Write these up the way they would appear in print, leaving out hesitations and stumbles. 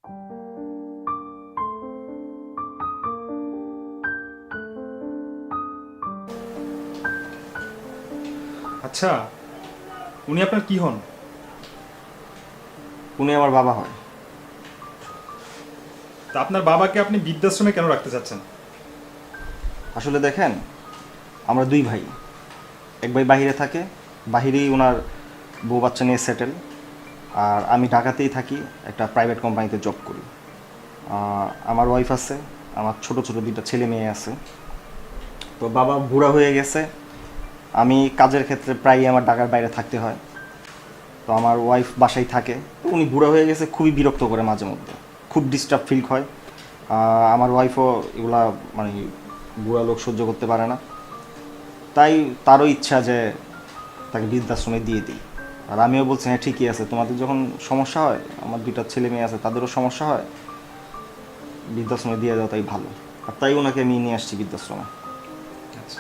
আচ্ছা, উনি আপনার কি হন? উনি আমার বাবা হয়। তা আপনার বাবাকে আপনি বৃদ্ধাশ্রমে কেন রাখতে চাচ্ছেন? আসলে দেখেন, আমরা দুই ভাই। এক ভাই বাহিরে থাকে, বাহিরেই ওনার বউ বাচ্চা নিয়ে সেটেল। আর আমি ঢাকাতেই থাকি, একটা প্রাইভেট কোম্পানিতে জব করি। আমার ওয়াইফ আছে, আমার ছোট ছোট দুইটা ছেলে মেয়ে আছে। তো বাবা বুড়া হয়ে গেছে, আমি কাজের ক্ষেত্রে প্রায়ই আমার ঢাকার বাইরে থাকতে হয়। তো আমার ওয়াইফ বাসায় থাকে, তো উনি বুড়া হয়ে গেছে, খুবই বিরক্ত করে মাঝে মধ্যে, খুব ডিস্টার্ব ফিল হয়। আমার ওয়াইফও এগুলা মানে বুড়া লোক সহ্য করতে পারে না, তাই তারও ইচ্ছা যে তাকে বৃদ্ধাশ্রমে দিয়ে দিই। আর আমিও বলছি হ্যাঁ ঠিকই আছে, তোমাদের যখন সমস্যা হয়, আমার দুইটা ছেলে মেয়ে আছে তাদেরও সমস্যা হয়, বৃদ্ধাশ্রমে দিয়ে দাও, তাই ভালো। আর তাই ওনাকে আমি নিয়ে আসছি বৃদ্ধাশ্রমে। আচ্ছা,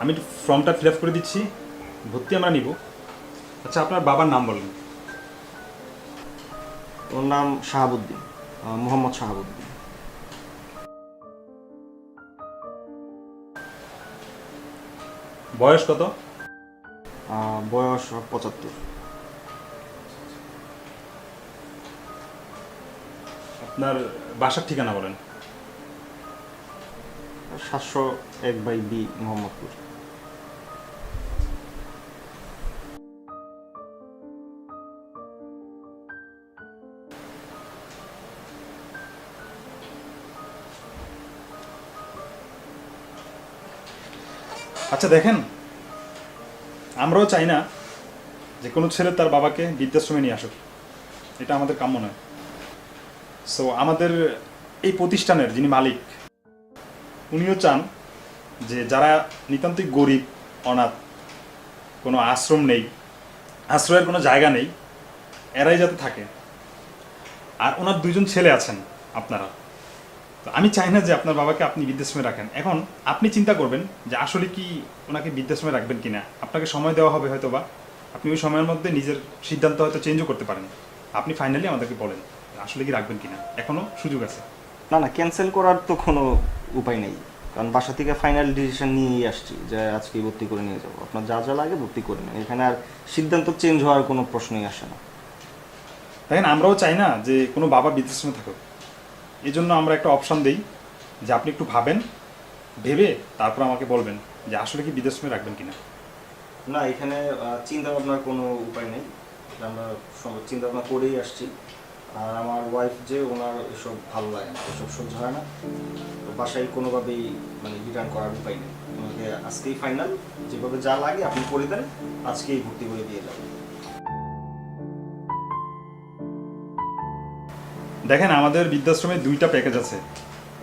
আমি একটু ফর্মটা ফিল আপ করে দিচ্ছি, ভর্তি আমরা নিব। আচ্ছা, আপনার বাবার নাম বলেন। ওর নাম শাহাবুদ্দিন, মোহাম্মদ শাহাবুদ্দিন। বয়স কত? বয়স 75। আপনার বাসার ঠিকানা বলেন। 701/B মোহাম্মদপুর। আচ্ছা দেখেন, আমরাও চাই না যে কোনো ছেলে তার বাবাকে বৃদ্ধাশ্রমে নিয়ে আসুক, এটা আমাদের কাম্য নয়। সো আমাদের এই প্রতিষ্ঠানের যিনি মালিক, উনিও চান যে যারা নিতান্তই গরিব, অনাথ, কোনো আশ্রম নেই, আশ্রয়ের কোনো জায়গা নেই, এরাই যাতে থাকে। আর ওনার দুইজন ছেলে আছেন আপনারা। তো আমি চাই না যে আপনার বাবাকে আপনি বৃদ্ধাশ্রমে রাখেন। এখন আপনি চিন্তা করবেন যে আসলে কি ওনাকে বৃদ্ধাশ্রমে রাখবেন কিনা। আপনাকে সময় দেওয়া হবে হয়তো, বা আপনি ওই সময়ের মধ্যে নিজের সিদ্ধান্ত হয়তো চেঞ্জও করতে পারেন। আপনি ফাইনালি আমাদেরকে বলেন আসলে কি রাখবেন কিনা, এখনো সুযোগ আছে। না না, ক্যান্সেল করার তো কোনো উপায় নেই, কারণ বাসা থেকে ফাইনাল ডিসিশন নিয়েই আসছি যে আজকেই ভর্তি করে নিয়ে যাবো। আপনার যা যা লাগে ভর্তি করে নেন, এখানে আর সিদ্ধান্ত চেঞ্জ হওয়ার কোনো প্রশ্নই আসে না। দেখেন, আমরাও চাই না যে কোনো বাবা বৃদ্ধাশ্রমে থাকুক। এই জন্য আমরা একটা অপশান দিই যে আপনি একটু ভাবেন, ভেবে তারপর আমাকে বলবেন যে আসলে কি বৃদ্ধাশ্রমে রাখবেন কিনা। না, এখানে চিন্তা ভাবনার কোনো উপায় নেই, আমরা চিন্তা ভাবনা করেই আসছি। আর আমার ওয়াইফ যে, ওনার এসব ভালো লাগে না, এসব সহ্য হয় না। তো বাসায় কোনোভাবেই মানে রিটার্ন করার উপায় নেই। ওনাকে আজকেই ফাইনাল, যেভাবে যা লাগে আপনি করে দেন, আজকেই ভর্তি করে দিয়ে যাবেন। দেখেন, আমাদের বৃদ্ধাশ্রমে দুইটা প্যাকেজ আছে।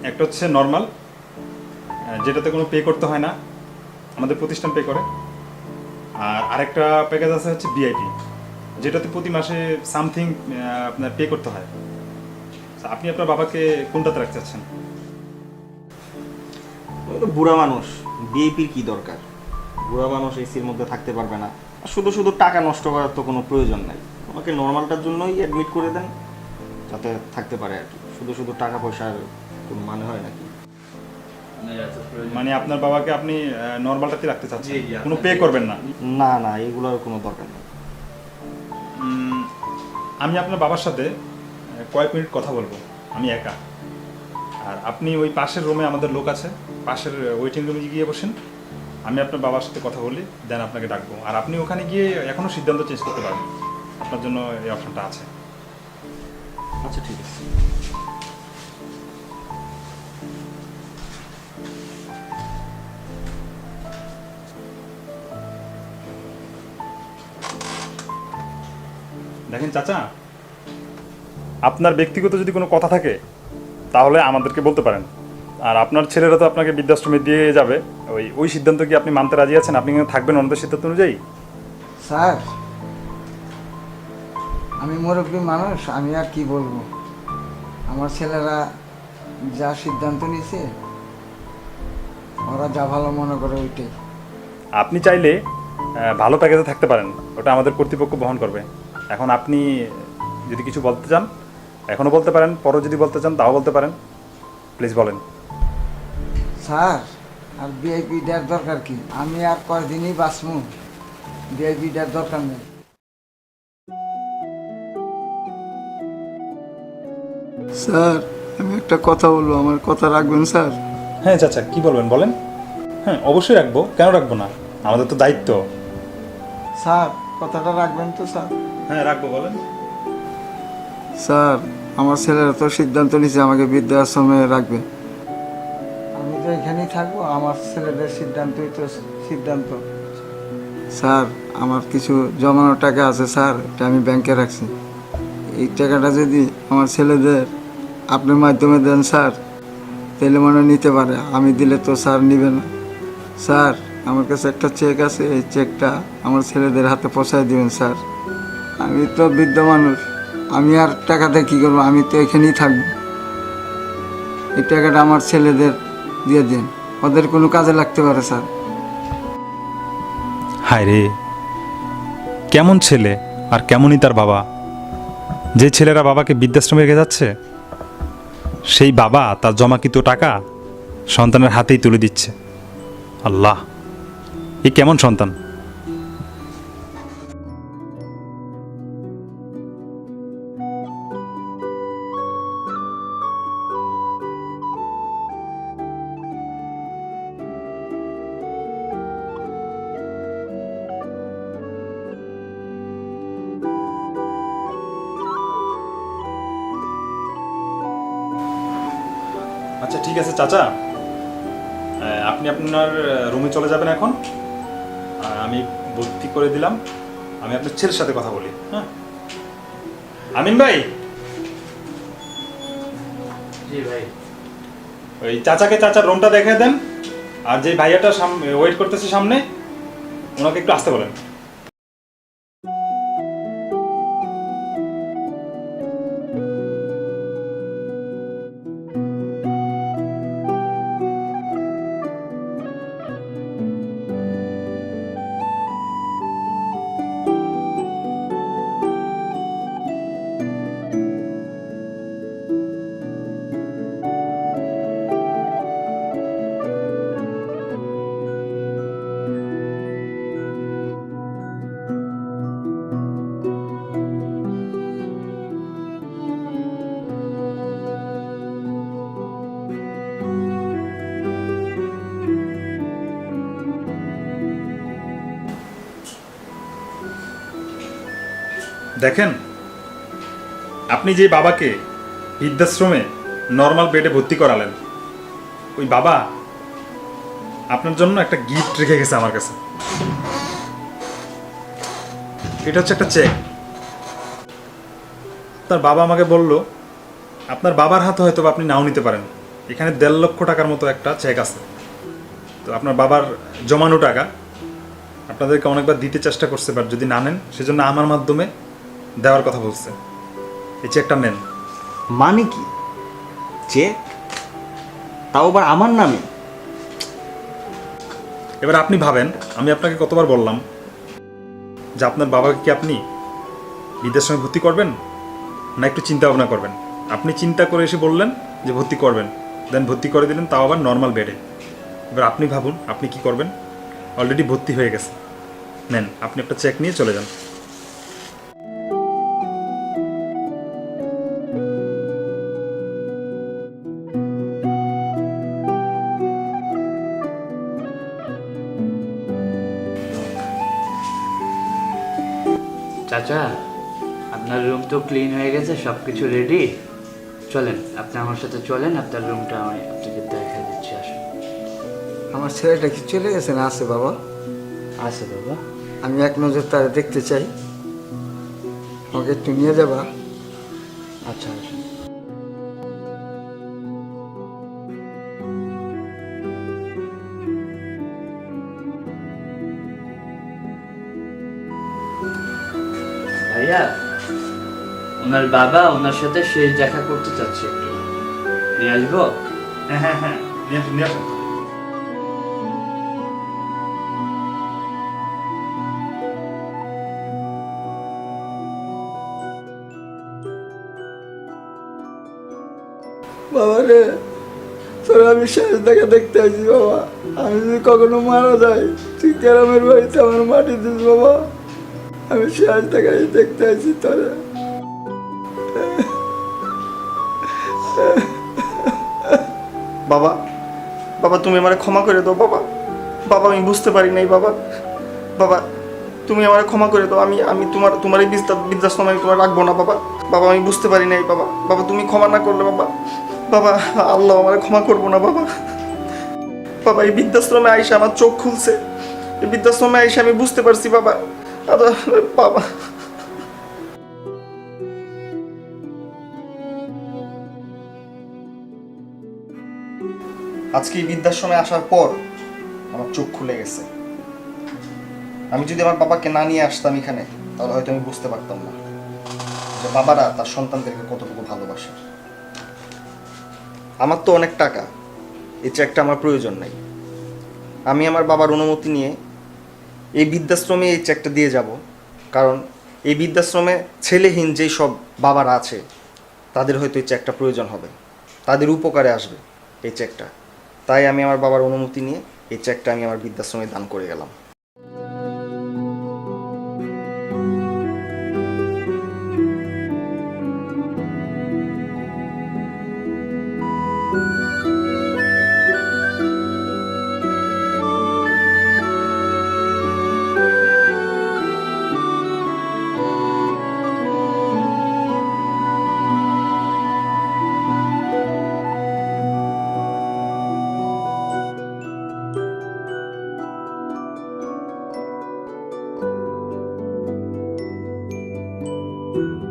একটা হচ্ছে নর্মাল, যেটাতে কোনো পে করতে হয় না, আমাদের প্রতিষ্ঠান পে করে। আর আরেকটা প্যাকেজ আছে হচ্ছে ভিআইপি, যেটাতে প্রতি মাসে সামথিং আপনার পে করতে হয়। তো আপনি আপনার বাবাকে কোনটাতে রাখতে চাচ্ছেন? ওই তো বুড়া মানুষ, বিএপির কি দরকার? বুড়া মানুষ এসির মধ্যে থাকতে পারবে না, আর শুধু শুধু টাকা নষ্ট করার তো কোনো প্রয়োজন নাই। ওনাকে নর্মালটার জন্যই অ্যাডমিট করে দেন, যাতে থাকতে পারে আর কি। শুধু শুধু টাকা পয়সার কোনো মানে হয় নাকি? মানে আপনার বাবাকে আপনি নর্মালটাতে রাখতে চাচ্ছেন, কোনো পে করবেন না? না না, এগুলোর কোনো দরকার নেই। আমি আপনার বাবার সাথে কয়েক মিনিট কথা বলবো, আমি একা। আর আপনি ওই পাশের রুমে আমাদের লোক আছে, পাশের ওয়েটিং রুমে গিয়ে বসেন। আমি আপনার বাবার সাথে কথা বলি, দেন আপনাকে ডাকবো। আর আপনি ওখানে গিয়ে এখনও সিদ্ধান্ত চেঞ্জ করতে পারবেন, আপনার জন্য এই অপশনটা আছে। আচ্ছা ঠিক আছে। দেখেন চাচা, আপনার ব্যক্তিগত যদি কোনো কথা থাকে তাহলে আমাদেরকে বলতে পারেন। আর আপনার ছেলেরা তো আপনাকে বৃদ্ধাশ্রমে দিয়ে যাবে, ওই ওই সিদ্ধান্ত কি আপনি মানতে রাজি আছেন? আপনি কিন্তু থাকবেন ওনাদের সিদ্ধান্ত অনুযায়ী? স্যার, আমি মুরব্বী মানুষ, আমি আর কি বলবো। আমার ছেলেরা যা সিদ্ধান্ত নিয়েছে ওরা যা ভালো মনে করে ওইটাই। আপনি চাইলে ভালো প্যাকেজে থাকতে পারেন, ওটা আমাদের কর্তৃপক্ষ বহন করবে। এখন আপনি যদি কিছু বলতে চান এখনও বলতে পারেন, পরে যদি বলতে চান তাও বলতে পারেন, প্লিজ বলেন। স্যার আর ভিআইপি দেওয়ার দরকার কি? আমি আর কয়দিনই বাঁচমু, ভিআইপি দেওয়ার দরকার নেই। স্যার আমি একটা কথা বলবো, আমার কথা রাখবেন স্যার? হ্যাঁ চাচা, কি বলবেন বলেন। হ্যাঁ অবশ্যই রাখবো, কেন রাখবো না, আমাদের তো দায়িত্ব। স্যার কথাটা রাখবেন তো স্যার? হ্যাঁ রাখবো, বলেন। স্যার আমার ছেলেরা তো সিদ্ধান্ত নিয়েছে আমাকে বৃদ্ধাশ্রমে রাখবে। আমি তো এখানেই থাকবো, আমার ছেলেদের সিদ্ধান্তই তো সিদ্ধান্ত। স্যার আমার কিছু জমানো টাকা আছে স্যার, এটা আমি ব্যাংকে রাখছি। এই টাকাটা যদি আমার ছেলেদের আপনার মাধ্যমে দেন স্যার, তাহলে মনে হয় নিতে পারে। আমি দিলে তো স্যার নিবে না। স্যার আমার কাছে একটা চেক আছে, এই চেকটা আমার ছেলেদের হাতে পৌঁছায় দিবেন স্যার। আমি তো বৃদ্ধ মানুষ, আমি আর টাকাতে কী করবো? আমি তো এখানেই থাকবো। এই টাকাটা আমার ছেলেদের দিয়ে দিন, ওদের কোনো কাজে লাগতে পারে স্যার। হায় রে, কেমন ছেলে আর কেমনই তার বাবা। যে ছেলেরা বাবাকে বৃদ্ধাশ্রমে রেখে যাচ্ছে, সেই বাবা তার জমাকৃত টাকা সন্তানের হাতেই তুলে দিচ্ছে। আল্লাহ, এ কেমন সন্তান! আচ্ছা ঠিক আছে চাচা, আপনি আপনার রুমে চলে যাবেন এখন। আমি ভর্তি করে দিলাম। আমি আপনার ছেলের সাথে কথা বলি। হ্যাঁ আমিন ভাই, জি ভাই। ওই চাচাকে চাচার রুমটা দেখে দেন, আর যে ভাইয়াটা ওয়েট করতেছে সামনে, ওনাকে একটু আসতে বলেন। দেখেন, আপনি যে বাবাকে বৃদ্ধাশ্রমে নর্মাল বেডে ভর্তি করালেন, ওই বাবা আপনার জন্য একটা গিফট রেখে গেছে আমার কাছে। এটা হচ্ছে একটা চেক। তার বাবা আমাকে বলল, আপনার বাবার হাতে হয়তো আপনি নাও নিতে পারেন, এখানে 1.5 লক্ষ টাকার মতো একটা চেক আছে। তো আপনার বাবার জমানো টাকা আপনাদেরকে অনেকবার দিতে চেষ্টা করছে, বাট যদি না নেন, সেজন্য আমার মাধ্যমে দেওয়ার কথা বলছে। এই চেকটা নেন। মানে কি চেক? তাও আবার আমার নামে? এবার আপনি ভাবেন, আমি আপনাকে কতবার বললাম যে আপনার বাবাকে কি আপনি বৃদ্ধাশ্রমে ভর্তি করবেন, না একটু চিন্তা ভাবনা করবেন? আপনি চিন্তা করে এসে বললেন যে ভর্তি করবেন, দেন ভর্তি করে দিলেন, তাও আবার নর্মাল বেডে। এবার আপনি ভাবুন আপনি কি করবেন। অলরেডি ভর্তি হয়ে গেছে। নেন, আপনি একটা চেক নিয়ে চলে যান। চাচা, আপনার রুম তো ক্লিন হয়ে গেছে, সব কিছু রেডি। চলেন, আপনি আমার সাথে চলেন, আপনার রুমটা আমি আপনাকে দেখা দিচ্ছি। আসুন। আমার ছেলেটা কি চলে গেছে না আছে বাবা? আছে বাবা। আমি এক নজর তারা দেখতে চাই, আমাকে একটু নিয়ে যাবা? আচ্ছা আসুন। ভাইয়া, ওনার বাবা ওনার সাথে শেষ দেখা করতে চাচ্ছে, একটু নিয়ে আসবো? হ্যাঁ হ্যাঁ হ্যাঁ, নিয়ে আসুন, নিয়ে আসুন। বাবা রে, তোর আমি শেষ দেখা দেখতে আসি বাবা। আমি যদি কখনো মারা যাই, তুই গ্রামের বাড়িতে আমার মাটি দিস বাবা। আমি শেষ দেখা দেখতে আসি তোরে। বাবা, বাবা তুমি আমারে ক্ষমা করে দাও বাবা। বাবা আমি বুঝতে পারি নাই বাবা। বাবা তুমি আমারে ক্ষমা করে দাও। আমি আমি তোমার এই বৃদ্ধাশ্রমে আমি তোমার রাখবো না বাবা। বাবা আমি বুঝতে পারি নাই বাবা। বাবা তুমি ক্ষমা না করলে বাবা, বাবা আল্লাহ আমারে ক্ষমা করবো না বাবা। বাবা এই বৃদ্ধাশ্রমে আইসা আমার চোখ খুলছে। এই বৃদ্ধাশ্রমে আইসা আমি বুঝতে পারছি বাবা। বাবা আজকে এই বৃদ্ধাশ্রমে আসার পর আমার চোখ খুলে গেছে। আমি যদি আমার বাবাকে না নিয়ে আসতাম এখানে, তাহলে হয়তো আমি বুঝতে পারতাম না যে বাবারা তার সন্তানদেরকে কতটুকু ভালোবাসে। আমার তো অনেক টাকা, এই চেকটা আমার প্রয়োজন নাই। আমি আমার বাবার অনুমতি নিয়ে এই বৃদ্ধাশ্রমে এই চেকটা দিয়ে যাব, কারণ এই বৃদ্ধাশ্রমে ছেলেহীন যেই সব বাবারা আছে তাদের হয়তো এই চেকটা প্রয়োজন হবে, তাদের উপকারে আসবে এই চেকটা। তাই আমি আমার বাবার অনুমতি নিয়ে এই চেকটা আমি আমার বৃদ্ধাশ্রমে দান করে গেলাম। বাবা